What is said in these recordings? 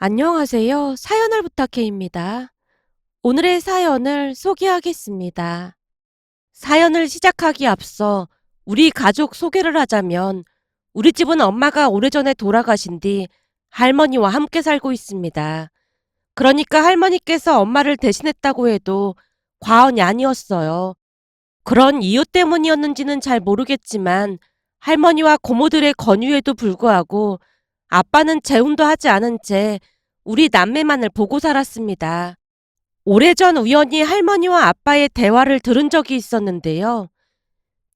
안녕하세요. 사연을 부탁해입니다. 오늘의 사연을 소개하겠습니다. 사연을 시작하기 앞서 우리 가족 소개를 하자면 우리 집은 엄마가 오래전에 돌아가신 뒤 할머니와 함께 살고 있습니다. 그러니까 할머니께서 엄마를 대신했다고 해도 과언이 아니었어요. 그런 이유 때문이었는지는 잘 모르겠지만 할머니와 고모들의 권유에도 불구하고 아빠는 재혼도 하지 않은 채 우리 남매만을 보고 살았습니다. 오래전 우연히 할머니와 아빠의 대화를 들은 적이 있었는데요.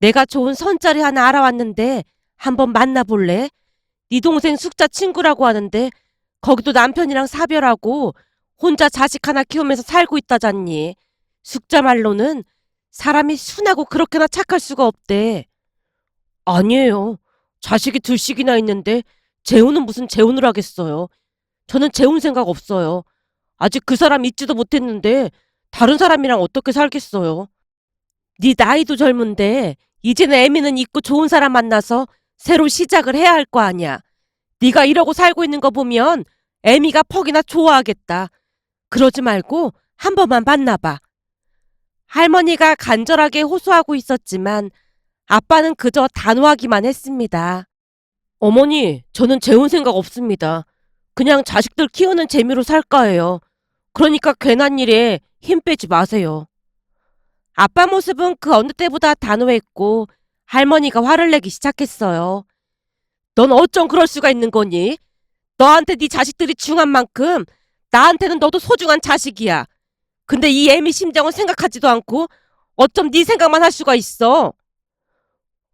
내가 좋은 선자리 하나 알아왔는데 한번 만나볼래? 네 동생 숙자 친구라고 하는데 거기도 남편이랑 사별하고 혼자 자식 하나 키우면서 살고 있다잖니. 숙자 말로는 사람이 순하고 그렇게나 착할 수가 없대. 아니에요. 자식이 둘씩이나 있는데 재혼은 무슨 재혼을 하겠어요. 저는 재혼 생각 없어요. 아직 그 사람 잊지도 못했는데 다른 사람이랑 어떻게 살겠어요. 네 나이도 젊은데 이제는 애미는 있고 좋은 사람 만나서 새로 시작을 해야 할 거 아니야. 네가 이러고 살고 있는 거 보면 애미가 퍽이나 좋아하겠다. 그러지 말고 한 번만 만나봐. 할머니가 간절하게 호소하고 있었지만 아빠는 그저 단호하기만 했습니다. 어머니, 저는 재혼 생각 없습니다. 그냥 자식들 키우는 재미로 살까 해요. 그러니까 괜한 일에 힘 빼지 마세요. 아빠 모습은 그 어느 때보다 단호했고 할머니가 화를 내기 시작했어요. 넌 어쩜 그럴 수가 있는 거니? 너한테 네 자식들이 중요한 만큼 나한테는 너도 소중한 자식이야. 근데 이 애미 심정은 생각하지도 않고 어쩜 네 생각만 할 수가 있어?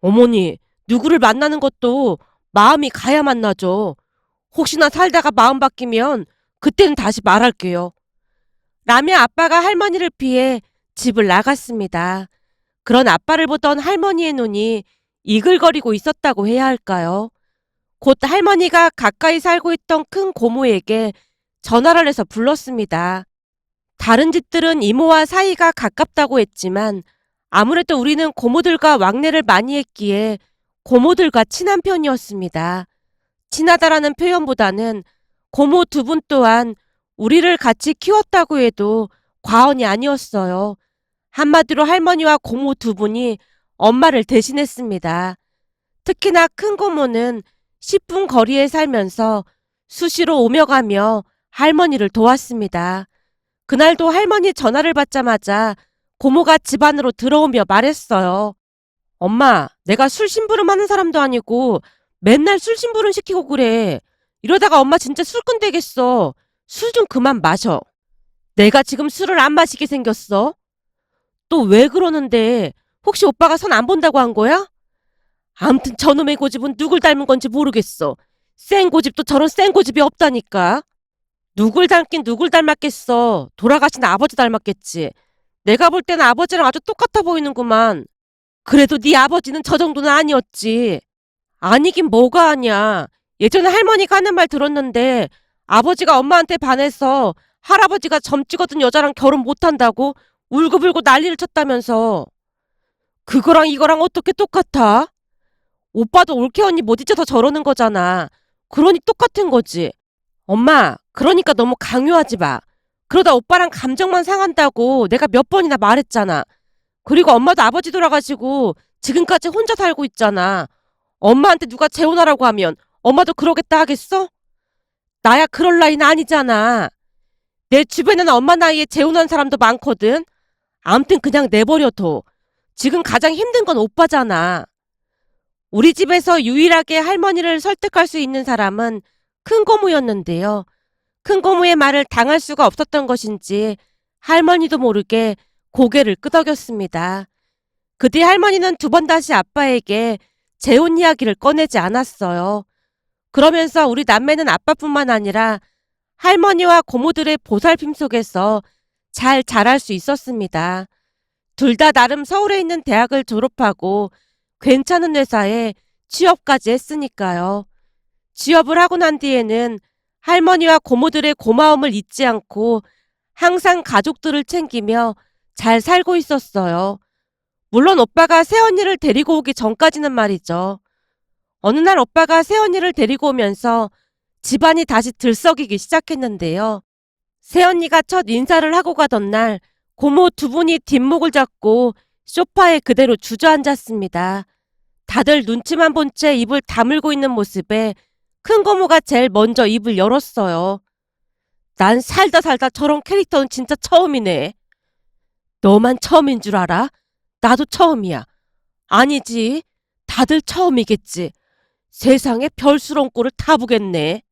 어머니, 누구를 만나는 것도 마음이 가야 만나죠. 혹시나 살다가 마음 바뀌면 그때는 다시 말할게요. 라며 아빠가 할머니를 피해 집을 나갔습니다. 그런 아빠를 보던 할머니의 눈이 이글거리고 있었다고 해야 할까요? 곧 할머니가 가까이 살고 있던 큰 고모에게 전화를 해서 불렀습니다. 다른 집들은 이모와 사이가 가깝다고 했지만 아무래도 우리는 고모들과 왕래를 많이 했기에 고모들과 친한 편이었습니다. 친하다라는 표현보다는 고모 두 분 또한 우리를 같이 키웠다고 해도 과언이 아니었어요. 한마디로 할머니와 고모 두 분이 엄마를 대신했습니다. 특히나 큰 고모는 10분 거리에 살면서 수시로 오며 가며 할머니를 도왔습니다. 그날도 할머니 전화를 받자마자 고모가 집 안으로 들어오며 말했어요. 엄마, 내가 술 심부름하는 사람도 아니고 맨날 술 심부름 시키고 그래. 이러다가 엄마 진짜 술꾼 되겠어. 술 좀 그만 마셔. 내가 지금 술을 안 마시게 생겼어? 또 왜 그러는데? 혹시 오빠가 선 안 본다고 한 거야? 암튼 저놈의 고집은 누굴 닮은 건지 모르겠어. 센 고집도 저런 센 고집이 없다니까. 누굴 닮긴 누굴 닮았겠어. 돌아가신 아버지 닮았겠지. 내가 볼 때는 아버지랑 아주 똑같아 보이는구만. 그래도 네 아버지는 저 정도는 아니었지. 아니긴 뭐가 아니야. 예전에 할머니가 하는 말 들었는데 아버지가 엄마한테 반해서 할아버지가 점 찍어둔 여자랑 결혼 못한다고 울고불고 난리를 쳤다면서. 그거랑 이거랑 어떻게 똑같아? 오빠도 올케 언니 못 잊어서 저러는 거잖아. 그러니 똑같은 거지. 엄마, 그러니까 너무 강요하지 마. 그러다 오빠랑 감정만 상한다고 내가 몇 번이나 말했잖아. 그리고 엄마도 아버지 돌아가시고 지금까지 혼자 살고 있잖아. 엄마한테 누가 재혼하라고 하면 엄마도 그러겠다 하겠어? 나야 그럴 나이는 아니잖아. 내 주변에는 엄마 나이에 재혼한 사람도 많거든. 암튼 그냥 내버려둬. 지금 가장 힘든 건 오빠잖아. 우리 집에서 유일하게 할머니를 설득할 수 있는 사람은 큰고모였는데요. 큰고모의 말을 당할 수가 없었던 것인지 할머니도 모르게 고개를 끄덕였습니다. 그 뒤 할머니는 두 번 다시 아빠에게 재혼 이야기를 꺼내지 않았어요. 그러면서 우리 남매는 아빠뿐만 아니라 할머니와 고모들의 보살핌 속에서 잘 자랄 수 있었습니다. 둘 다 나름 서울에 있는 대학을 졸업하고 괜찮은 회사에 취업까지 했으니까요. 취업을 하고 난 뒤에는 할머니와 고모들의 고마움을 잊지 않고 항상 가족들을 챙기며 잘 살고 있었어요. 물론 오빠가 새언니를 데리고 오기 전까지는 말이죠. 어느 날 오빠가 새언니를 데리고 오면서 집안이 다시 들썩이기 시작했는데요. 새언니가 첫 인사를 하고 가던 날 고모 두 분이 뒷목을 잡고 소파에 그대로 주저앉았습니다. 다들 눈치만 본 채 입을 다물고 있는 모습에 큰 고모가 제일 먼저 입을 열었어요. 난 살다 살다 저런 캐릭터는 진짜 처음이네. 너만 처음인 줄 알아? 나도 처음이야. 아니지. 다들 처음이겠지. 세상에 별스러운 꼴을 다 보겠네.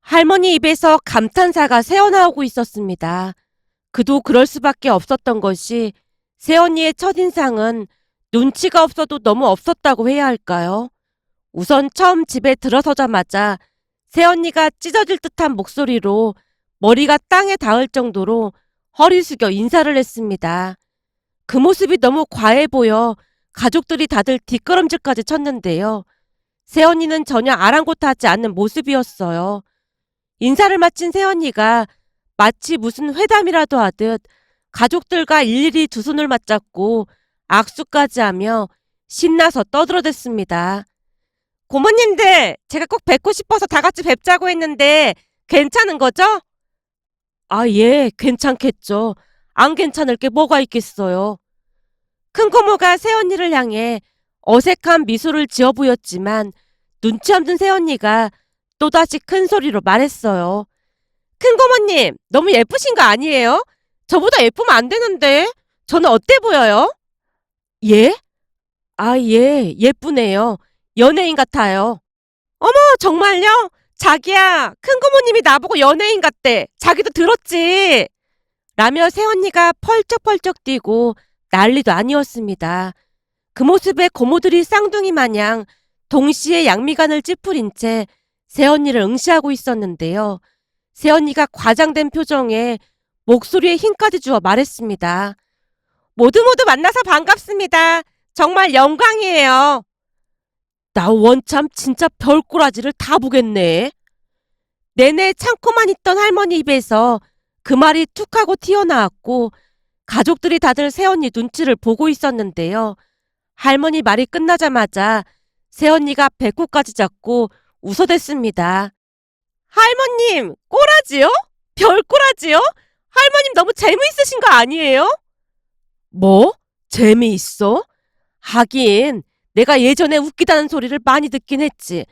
할머니 입에서 감탄사가 새어나오고 있었습니다. 그도 그럴 수밖에 없었던 것이 새언니의 첫인상은 눈치가 없어도 너무 없었다고 해야 할까요? 우선 처음 집에 들어서자마자 새언니가 찢어질 듯한 목소리로 머리가 땅에 닿을 정도로 허리 숙여 인사를 했습니다. 그 모습이 너무 과해 보여 가족들이 다들 뒷걸음질까지 쳤는데요. 새언니는 전혀 아랑곳하지 않는 모습이었어요. 인사를 마친 새언니가 마치 무슨 회담이라도 하듯 가족들과 일일이 두 손을 맞잡고 악수까지 하며 신나서 떠들어댔습니다. 고모님들, 제가 꼭 뵙고 싶어서 다 같이 뵙자고 했는데 괜찮은 거죠? 아, 예, 괜찮겠죠. 안 괜찮을 게 뭐가 있겠어요. 큰 고모가 새언니를 향해 어색한 미소를 지어 보였지만 눈치 없는 새언니가 또다시 큰 소리로 말했어요. 큰 고모님, 너무 예쁘신 거 아니에요? 저보다 예쁘면 안 되는데. 저는 어때 보여요? 예? 아, 예, 예쁘네요. 연예인 같아요. 어머, 정말요? 자기야, 큰 고모님이 나보고 연예인 같대. 자기도 들었지? 라며 새언니가 펄쩍펄쩍 뛰고 난리도 아니었습니다. 그 모습에 고모들이 쌍둥이 마냥 동시에 양미간을 찌푸린 채 새언니를 응시하고 있었는데요. 새언니가 과장된 표정에 목소리에 힘까지 주어 말했습니다. 모두 모두 만나서 반갑습니다. 정말 영광이에요. 나 원참 진짜 별꼬라지를 다 보겠네. 내내 참고만 있던 할머니 입에서 그 말이 툭 하고 튀어나왔고 가족들이 다들 새언니 눈치를 보고 있었는데요. 할머니 말이 끝나자마자 새언니가 배꼽까지 잡고 웃어댔습니다. 할머님, 꼬라지요? 별꼬라지요? 할머님 너무 재미있으신 거 아니에요? 뭐? 재미있어? 하긴 내가 예전에 웃기다는 소리를 많이 듣긴 했지.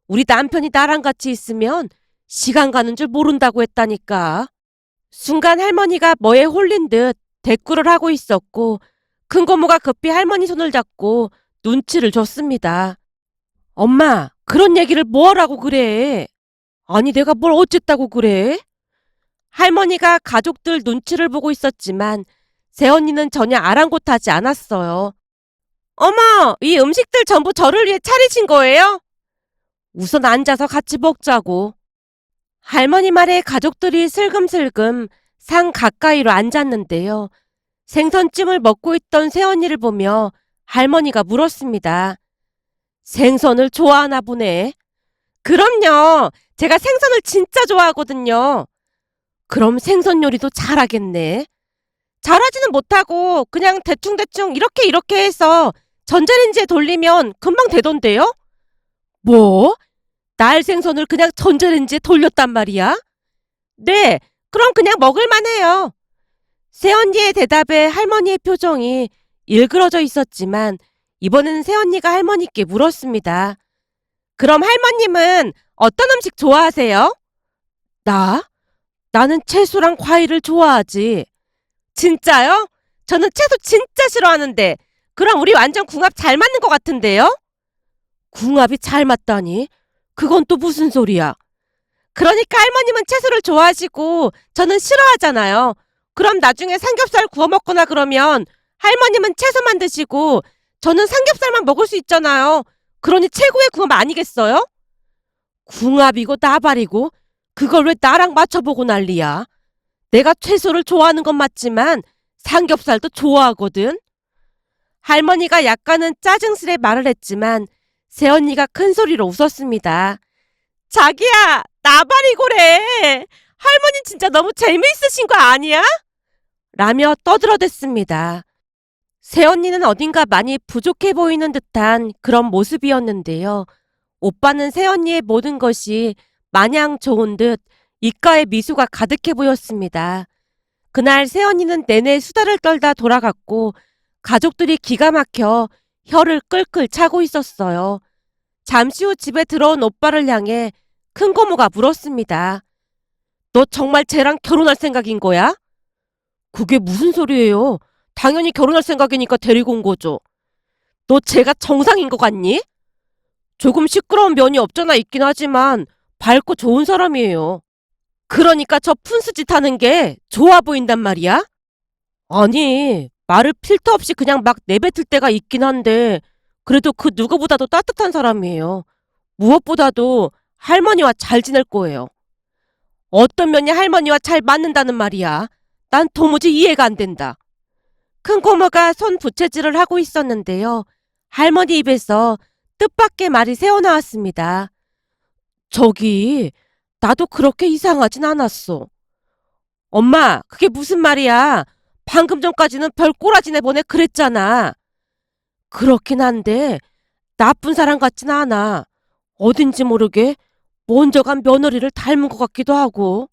우리 남편이 나랑 같이 있으면 시간 가는 줄 모른다고 했다니까. 순간 할머니가 뭐에 홀린 듯 대꾸를 하고 있었고 큰 고모가 급히 할머니 손을 잡고 눈치를 줬습니다. 엄마, 그런 얘기를 뭐하라고 그래? 아니 내가 뭘 어쨌다고 그래? 할머니가 가족들 눈치를 보고 있었지만 새언니는 전혀 아랑곳하지 않았어요. 어머, 이 음식들 전부 저를 위해 차리신 거예요? 우선 앉아서 같이 먹자고. 할머니 말에 가족들이 슬금슬금 상 가까이로 앉았는데요. 생선찜을 먹고 있던 새언니를 보며 할머니가 물었습니다. 생선을 좋아하나 보네. 그럼요. 제가 생선을 진짜 좋아하거든요. 그럼 생선 요리도 잘하겠네. 잘하지는 못하고 그냥 대충대충 이렇게 해서 전자레인지에 돌리면 금방 되던데요? 뭐? 날 생선을 그냥 전자레인지에 돌렸단 말이야? 네, 그럼 그냥 먹을만 해요. 새언니의 대답에 할머니의 표정이 일그러져 있었지만 이번에는 새언니가 할머니께 물었습니다. 그럼 할머님은 어떤 음식 좋아하세요? 나? 나는 채소랑 과일을 좋아하지. 진짜요? 저는 채소 진짜 싫어하는데 그럼 우리 완전 궁합 잘 맞는 것 같은데요? 궁합이 잘 맞다니? 그건 또 무슨 소리야? 그러니까 할머님은 채소를 좋아하시고 저는 싫어하잖아요. 그럼 나중에 삼겹살 구워 먹거나 그러면 할머님은 채소만 드시고 저는 삼겹살만 먹을 수 있잖아요. 그러니 최고의 궁합 아니겠어요? 궁합이고 나발이고 그걸 왜 나랑 맞춰보고 난리야? 내가 채소를 좋아하는 건 맞지만 삼겹살도 좋아하거든. 할머니가 약간은 짜증스레 말을 했지만 새언니가 큰 소리로 웃었습니다. 자기야, 나발이고래. 할머니 진짜 너무 재미있으신 거 아니야? 라며 떠들어댔습니다. 새언니는 어딘가 많이 부족해 보이는 듯한 그런 모습이었는데요. 오빠는 새언니의 모든 것이 마냥 좋은 듯 입가에 미소가 가득해 보였습니다. 그날 새언니는 내내 수다를 떨다 돌아갔고 가족들이 기가 막혀 혀를 끌끌 차고 있었어요. 잠시 후 집에 들어온 오빠를 향해 큰 고모가 물었습니다. 너 정말 쟤랑 결혼할 생각인 거야? 그게 무슨 소리예요? 당연히 결혼할 생각이니까 데리고 온 거죠. 너 쟤가 정상인 것 같니? 조금 시끄러운 면이 없잖아 있긴 하지만 밝고 좋은 사람이에요. 그러니까 저 푼수짓 하는 게 좋아 보인단 말이야? 아니, 말을 필터 없이 그냥 막 내뱉을 때가 있긴 한데 그래도 그 누구보다도 따뜻한 사람이에요. 무엇보다도 할머니와 잘 지낼 거예요. 어떤 면이 할머니와 잘 맞는다는 말이야. 난 도무지 이해가 안 된다. 큰 고모가 손 부채질을 하고 있었는데요. 할머니 입에서 뜻밖의 말이 새어나왔습니다. 저기, 나도 그렇게 이상하진 않았어. 엄마, 그게 무슨 말이야? 방금 전까지는 별 꼬라지네 보네 그랬잖아. 그렇긴 한데 나쁜 사람 같진 않아. 어딘지 모르게 먼저 간 며느리를 닮은 것 같기도 하고.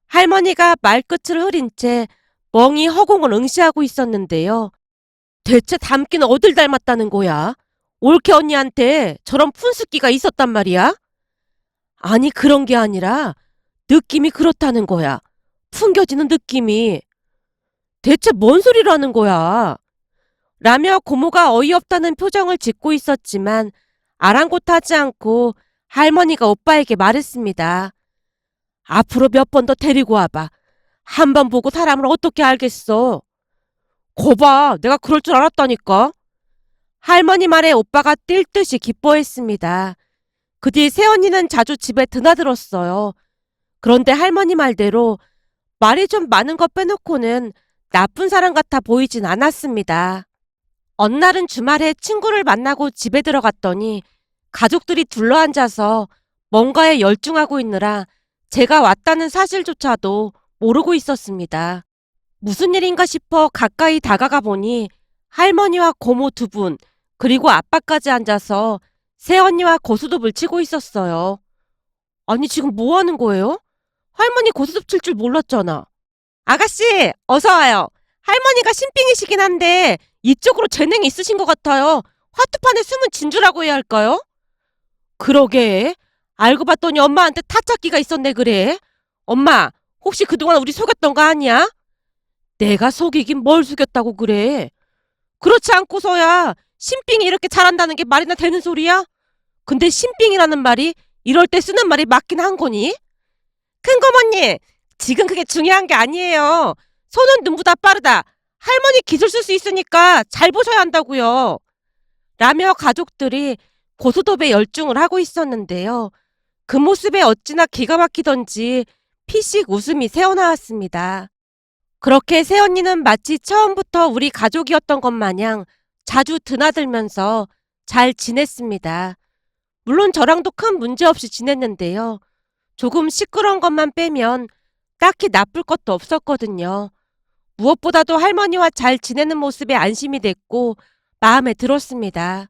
할머니가 말끝을 흐린 채 멍이 허공을 응시하고 있었는데요. 대체 닮기는 어딜 닮았다는 거야? 올케 언니한테 저런 푼숫기가 있었단 말이야? 아니 그런 게 아니라 느낌이 그렇다는 거야. 풍겨지는 느낌이. 대체 뭔 소리라는 거야? 라며 고모가 어이없다는 표정을 짓고 있었지만 아랑곳하지 않고 할머니가 오빠에게 말했습니다. 앞으로 몇 번 더 데리고 와봐. 한 번 보고 사람을 어떻게 알겠어? 거봐, 내가 그럴 줄 알았다니까. 할머니 말에 오빠가 뛸 듯이 기뻐했습니다. 그 뒤 새언니는 자주 집에 드나들었어요. 그런데 할머니 말대로 말이 좀 많은 것 빼놓고는 나쁜 사람 같아 보이진 않았습니다. 어느 날은 주말에 친구를 만나고 집에 들어갔더니 가족들이 둘러앉아서 뭔가에 열중하고 있느라 제가 왔다는 사실조차도 모르고 있었습니다. 무슨 일인가 싶어 가까이 다가가 보니 할머니와 고모 두 분, 그리고 아빠까지 앉아서 새언니와 고스톱을 치고 있었어요. 아니 지금 뭐 하는 거예요? 할머니 고스톱 칠 줄 몰랐잖아. 아가씨, 어서 와요. 할머니가 신빙이시긴 한데 이쪽으로 재능이 있으신 것 같아요. 화투판에 숨은 진주라고 해야 할까요? 그러게. 알고 봤더니 엄마한테 타짜기가 있었네 그래. 엄마, 혹시 그동안 우리 속였던 거 아니야? 내가 속이긴 뭘 속였다고 그래. 그렇지 않고서야 신빙이 이렇게 잘한다는 게 말이나 되는 소리야? 근데 신빙이라는 말이 이럴 때 쓰는 말이 맞긴 한 거니? 큰고모님, 지금 그게 중요한 게 아니에요. 손은 눈보다 빠르다. 할머니 기술 쓸 수 있으니까 잘 보셔야 한다고요. 라며 가족들이 고스톱에 열중을 하고 있었는데요. 그 모습에 어찌나 기가 막히던지 피식 웃음이 새어나왔습니다. 그렇게 새언니는 마치 처음부터 우리 가족이었던 것 마냥 자주 드나들면서 잘 지냈습니다. 물론 저랑도 큰 문제 없이 지냈는데요. 조금 시끄러운 것만 빼면 딱히 나쁠 것도 없었거든요. 무엇보다도 할머니와 잘 지내는 모습에 안심이 됐고 마음에 들었습니다.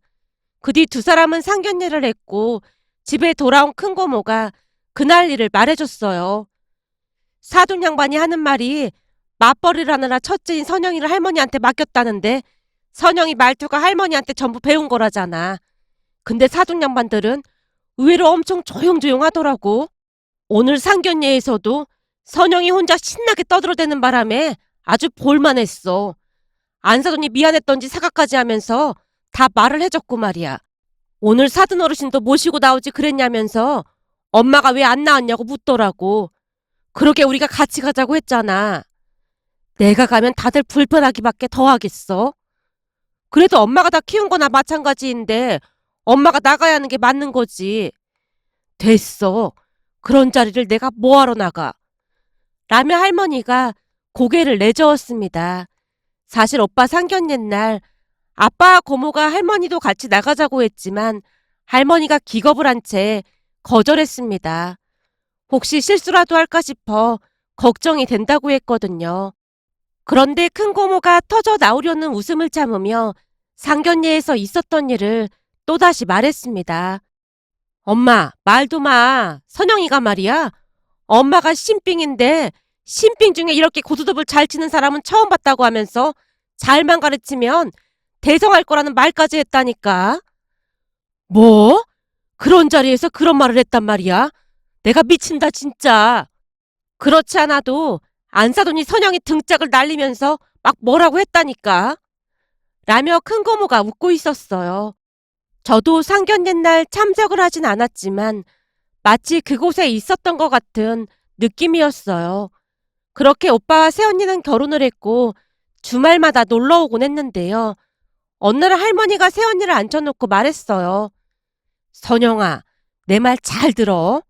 그 뒤 두 사람은 상견례를 했고 집에 돌아온 큰고모가 그날 일을 말해줬어요. 사돈 양반이 하는 말이 맞벌이를 하느라 첫째인 선영이를 할머니한테 맡겼다는데 선영이 말투가 할머니한테 전부 배운 거라잖아. 근데 사돈 양반들은 의외로 엄청 조용조용하더라고. 오늘 상견례에서도 선영이 혼자 신나게 떠들어대는 바람에 아주 볼만했어. 안사돈이 미안했던지 사과까지 하면서 다 말을 해줬고 말이야. 오늘 사돈 어르신도 모시고 나오지 그랬냐면서 엄마가 왜 안 나왔냐고 묻더라고. 그러게 우리가 같이 가자고 했잖아. 내가 가면 다들 불편하기밖에 더 하겠어. 그래도 엄마가 다 키운 거나 마찬가지인데 엄마가 나가야 하는 게 맞는 거지. 됐어. 그런 자리를 내가 뭐하러 나가. 라며 할머니가 고개를 내저었습니다. 사실 오빠 상견례 날 아빠와 고모가 할머니도 같이 나가자고 했지만 할머니가 기겁을 한 채 거절했습니다. 혹시 실수라도 할까 싶어 걱정이 된다고 했거든요. 그런데 큰 고모가 터져 나오려는 웃음을 참으며 상견례에서 있었던 일을 또다시 말했습니다. 엄마, 말도 마. 선영이가 말이야. 엄마가 신빙인데 신빙 중에 이렇게 고스톱을 잘 치는 사람은 처음 봤다고 하면서 잘만 가르치면 대성할 거라는 말까지 했다니까. 뭐? 그런 자리에서 그런 말을 했단 말이야? 내가 미친다 진짜. 그렇지 않아도 안사돈이 선영이 등짝을 날리면서 막 뭐라고 했다니까. 라며 큰 고모가 웃고 있었어요. 저도 상견례 날 참석을 하진 않았지만 마치 그곳에 있었던 것 같은 느낌이었어요. 그렇게 오빠와 새언니는 결혼을 했고 주말마다 놀러 오곤 했는데요. 어느 날 할머니가 새언니를 앉혀놓고 말했어요. 선영아, 내 말 잘 들어.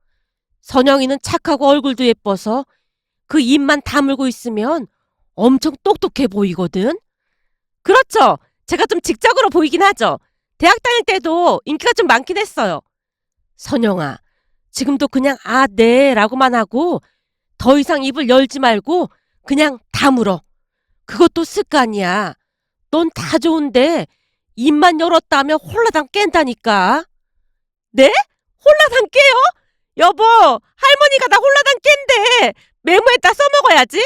선영이는 착하고 얼굴도 예뻐서 그 입만 다물고 있으면 엄청 똑똑해 보이거든. 그렇죠. 제가 좀 직접으로 보이긴 하죠. 대학 다닐 때도 인기가 좀 많긴 했어요. 선영아, 지금도 그냥 아, 네 라고만 하고 더 이상 입을 열지 말고 그냥 다물어. 그것도 습관이야. 넌 다 좋은데 입만 열었다 하면 홀라당 깬다니까. 네? 홀라당 깨요? 여보, 할머니가 나 홀라당 깬대. 메모에다 써먹어야지.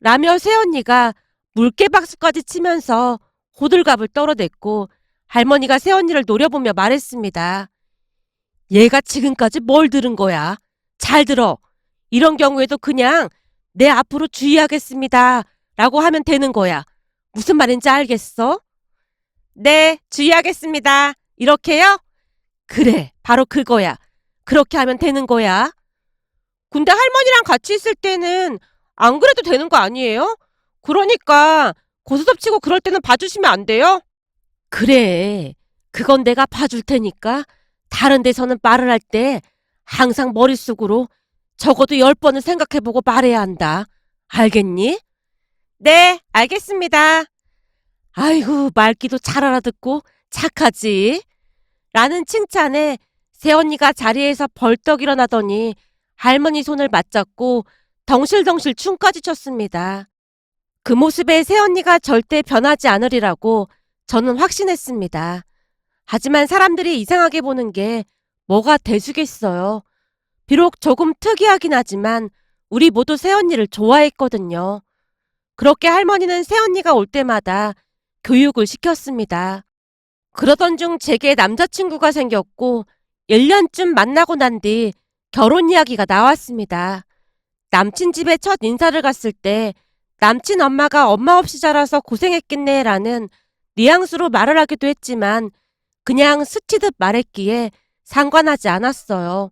라며 새언니가 물개박수까지 치면서 호들갑을 떨어댔고 할머니가 새언니를 노려보며 말했습니다. 얘가 지금까지 뭘 들은 거야? 잘 들어. 이런 경우에도 그냥 내 앞으로 주의하겠습니다. 라고 하면 되는 거야. 무슨 말인지 알겠어? 네, 주의하겠습니다. 이렇게요? 그래, 바로 그거야. 그렇게 하면 되는 거야. 근데 할머니랑 같이 있을 때는 안 그래도 되는 거 아니에요? 그러니까 고스톱 치고 그럴 때는 봐주시면 안 돼요? 그래. 그건 내가 봐줄 테니까 다른 데서는 말을 할 때 항상 머릿속으로 적어도 10번은 생각해보고 말해야 한다. 알겠니? 네, 알겠습니다. 아이고, 말귀도 잘 알아듣고 착하지. 라는 칭찬에 새언니가 자리에서 벌떡 일어나더니 할머니 손을 맞잡고 덩실덩실 춤까지 췄습니다. 그 모습에 새언니가 절대 변하지 않으리라고 저는 확신했습니다. 하지만 사람들이 이상하게 보는 게 뭐가 돼주겠어요. 비록 조금 특이하긴 하지만 우리 모두 새언니를 좋아했거든요. 그렇게 할머니는 새언니가 올 때마다 교육을 시켰습니다. 그러던 중 제게 남자친구가 생겼고 1년쯤 만나고 난 뒤 결혼 이야기가 나왔습니다. 남친 집에 첫 인사를 갔을 때 남친 엄마가 엄마 없이 자라서 고생했겠네 라는 뉘앙스로 말을 하기도 했지만 그냥 스치듯 말했기에 상관하지 않았어요.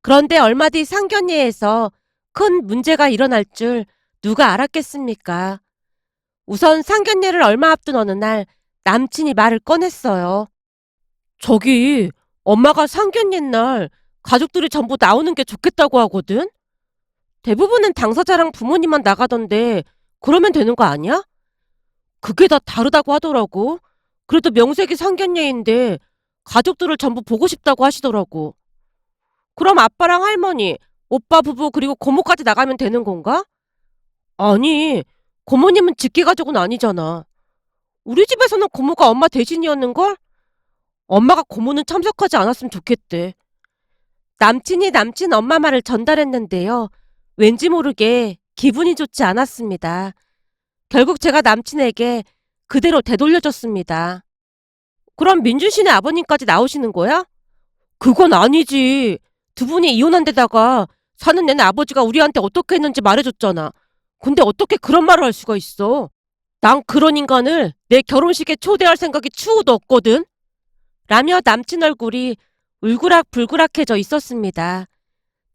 그런데 얼마 뒤 상견례에서 큰 문제가 일어날 줄 누가 알았겠습니까? 우선 상견례를 얼마 앞둔 어느 날 남친이 말을 꺼냈어요. 저기 엄마가 상견례 날 가족들이 전부 나오는 게 좋겠다고 하거든? 대부분은 당사자랑 부모님만 나가던데 그러면 되는 거 아니야? 그게 다 다르다고 하더라고. 그래도 명색이 상견례인데 가족들을 전부 보고 싶다고 하시더라고. 그럼 아빠랑 할머니, 오빠 부부 그리고 고모까지 나가면 되는 건가? 아니, 고모님은 직계가족은 아니잖아. 우리 집에서는 고모가 엄마 대신이었는걸? 엄마가 고모는 참석하지 않았으면 좋겠대. 남친이 남친 엄마 말을 전달했는데요. 왠지 모르게 기분이 좋지 않았습니다. 결국 제가 남친에게 그대로 되돌려줬습니다. 그럼 민준 씨네 아버님까지 나오시는 거야? 그건 아니지. 두 분이 이혼한 데다가 사는 내내 아버지가 우리한테 어떻게 했는지 말해줬잖아. 근데 어떻게 그런 말을 할 수가 있어? 난 그런 인간을 내 결혼식에 초대할 생각이 추호도 없거든. 라며 남친 얼굴이 울그락불그락해져 있었습니다.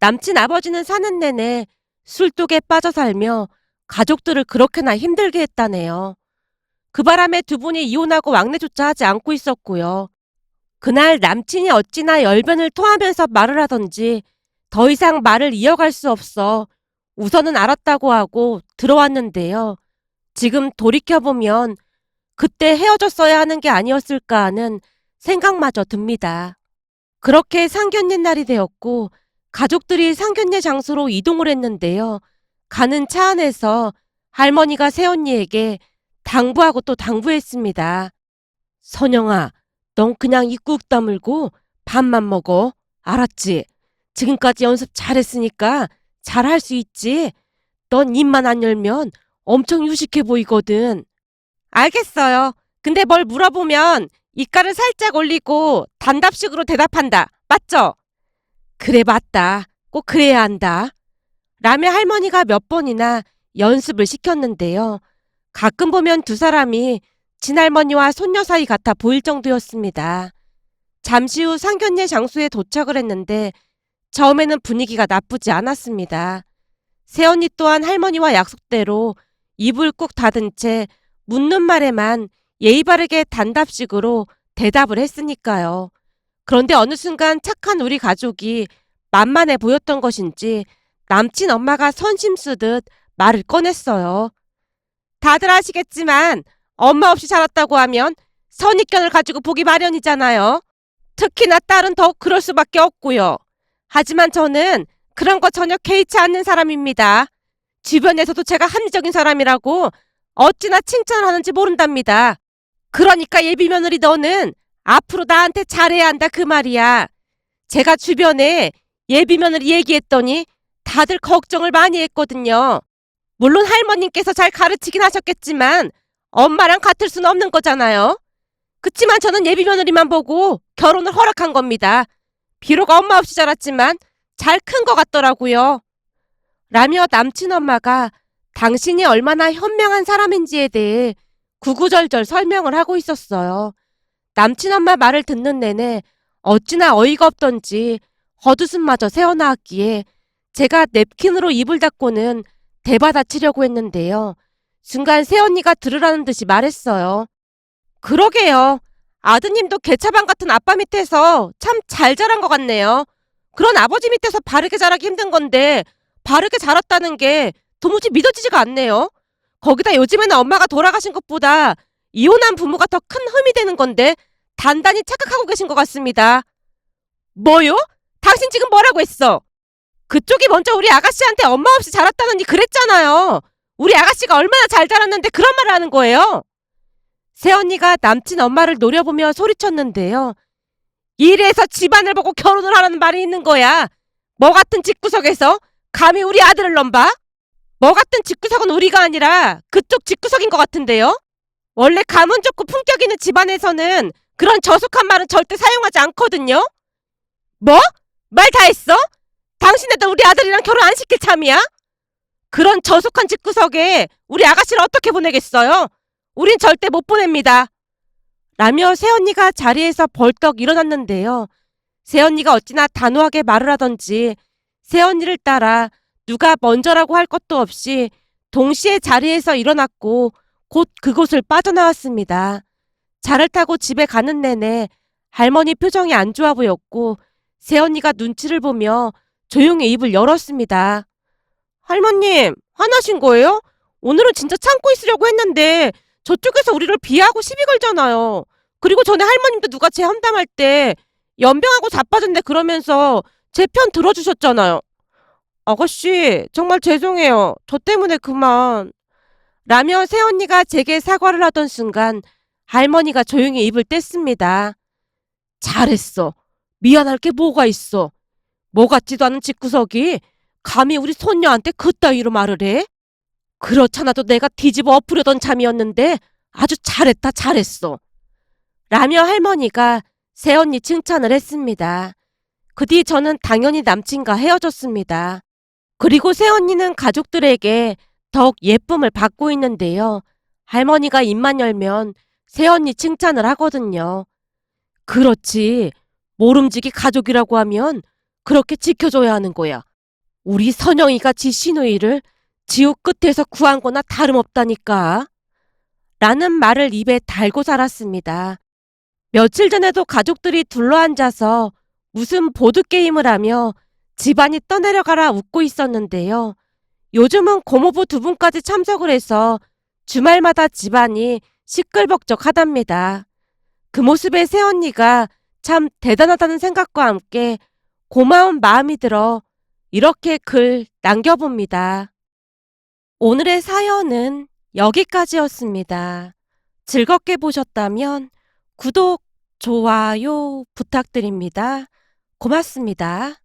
남친 아버지는 사는 내내 술독에 빠져 살며 가족들을 그렇게나 힘들게 했다네요. 그 바람에 두 분이 이혼하고 왕래조차 하지 않고 있었고요. 그날 남친이 어찌나 열변을 토하면서 말을 하던지 더 이상 말을 이어갈 수 없어 우선은 알았다고 하고 들어왔는데요. 지금 돌이켜보면 그때 헤어졌어야 하는 게 아니었을까 하는 생각마저 듭니다. 그렇게 상견례 날이 되었고 가족들이 상견례 장소로 이동을 했는데요. 가는 차 안에서 할머니가 새언니에게 당부하고 또 당부했습니다. 선영아, 넌 그냥 입국 다물고 밥만 먹어. 알았지? 지금까지 연습 잘했으니까 잘할 수 있지? 넌 입만 안 열면 엄청 유식해 보이거든. 알겠어요. 근데 뭘 물어보면 이가를 살짝 올리고 단답식으로 대답한다. 맞죠? 그래, 맞다. 꼭 그래야 한다. 라며 할머니가 몇 번이나 연습을 시켰는데요. 가끔 보면 두 사람이 친할머니와 손녀 사이 같아 보일 정도였습니다. 잠시 후 상견례 장소에 도착을 했는데 처음에는 분위기가 나쁘지 않았습니다. 새언니 또한 할머니와 약속대로 입을 꾹 닫은 채 묻는 말에만 예의 바르게 단답식으로 대답을 했으니까요. 그런데 어느 순간 착한 우리 가족이 만만해 보였던 것인지 남친 엄마가 선심 쓰듯 말을 꺼냈어요. 다들 아시겠지만 엄마 없이 자랐다고 하면 선입견을 가지고 보기 마련이잖아요. 특히나 딸은 더욱 그럴 수밖에 없고요. 하지만 저는 그런 거 전혀 개의치 않는 사람입니다. 주변에서도 제가 합리적인 사람이라고 어찌나 칭찬을 하는지 모른답니다. 그러니까 예비 며느리 너는 앞으로 나한테 잘해야 한다 그 말이야. 제가 주변에 예비 며느리 얘기했더니 다들 걱정을 많이 했거든요. 물론 할머님께서 잘 가르치긴 하셨겠지만 엄마랑 같을 수는 없는 거잖아요. 그치만 저는 예비 며느리만 보고 결혼을 허락한 겁니다. 비록 엄마 없이 자랐지만 잘 큰 것 같더라고요. 라며 남친 엄마가 당신이 얼마나 현명한 사람인지에 대해 구구절절 설명을 하고 있었어요. 남친 엄마 말을 듣는 내내 어찌나 어이가 없던지 헛웃음마저 새어나왔기에 제가 냅킨으로 입을 닫고는 대받아치려고 했는데요. 순간 새언니가 들으라는 듯이 말했어요. 그러게요. 아드님도 개차반 같은 아빠 밑에서 참 잘 자란 것 같네요. 그런 아버지 밑에서 바르게 자라기 힘든 건데 바르게 자랐다는 게 도무지 믿어지지가 않네요. 거기다 요즘에는 엄마가 돌아가신 것보다 이혼한 부모가 더 큰 흠이 되는 건데 단단히 착각하고 계신 것 같습니다. 뭐요? 당신 지금 뭐라고 했어? 그쪽이 먼저 우리 아가씨한테 엄마 없이 자랐다느니 그랬잖아요. 우리 아가씨가 얼마나 잘 자랐는데 그런 말을 하는 거예요? 새언니가 남친 엄마를 노려보며 소리쳤는데요. 이래서 집안을 보고 결혼을 하라는 말이 있는 거야. 뭐 같은 집구석에서 감히 우리 아들을 넘봐? 뭐 같은 집구석은 우리가 아니라 그쪽 집구석인 것 같은데요? 원래 가문 좋고 품격 있는 집안에서는 그런 저속한 말은 절대 사용하지 않거든요? 뭐? 말 다 했어? 당신네도 우리 아들이랑 결혼 안 시킬 참이야? 그런 저속한 집구석에 우리 아가씨를 어떻게 보내겠어요? 우린 절대 못 보냅니다. 라며 새언니가 자리에서 벌떡 일어났는데요. 새언니가 어찌나 단호하게 말을 하던지 새언니를 따라 누가 먼저라고 할 것도 없이 동시에 자리에서 일어났고 곧 그곳을 빠져나왔습니다. 차를 타고 집에 가는 내내 할머니 표정이 안 좋아 보였고 새언니가 눈치를 보며 조용히 입을 열었습니다. 할머님, 화나신 거예요? 오늘은 진짜 참고 있으려고 했는데 저쪽에서 우리를 비하하고 시비 걸잖아요. 그리고 전에 할머님도 누가 제 험담할 때 연병하고 자빠졌네 그러면서 제 편 들어주셨잖아요. 아가씨, 정말 죄송해요. 저 때문에 그만. 라며 새언니가 제게 사과를 하던 순간 할머니가 조용히 입을 뗐습니다. 잘했어. 미안할 게 뭐가 있어. 뭐 같지도 않은 집구석이 감히 우리 손녀한테 그따위로 말을 해? 그렇잖아도 내가 뒤집어 엎으려던 참이었는데 아주 잘했다 잘했어. 라며 할머니가 새언니 칭찬을 했습니다. 그 뒤 저는 당연히 남친과 헤어졌습니다. 그리고 새언니는 가족들에게 더욱 예쁨을 받고 있는데요. 할머니가 입만 열면 새언니 칭찬을 하거든요. 그렇지. 모름지기 가족이라고 하면 그렇게 지켜줘야 하는 거야. 우리 선영이가 지 시누이를 지옥 끝에서 구한 거나 다름없다니까. 라는 말을 입에 달고 살았습니다. 며칠 전에도 가족들이 둘러앉아서 무슨 보드게임을 하며 집안이 떠내려가라 웃고 있었는데요. 요즘은 고모부 두 분까지 참석을 해서 주말마다 집안이 시끌벅적하답니다. 그 모습에 새언니가 참 대단하다는 생각과 함께 고마운 마음이 들어 이렇게 글 남겨봅니다. 오늘의 사연은 여기까지였습니다. 즐겁게 보셨다면 구독, 좋아요 부탁드립니다. 고맙습니다.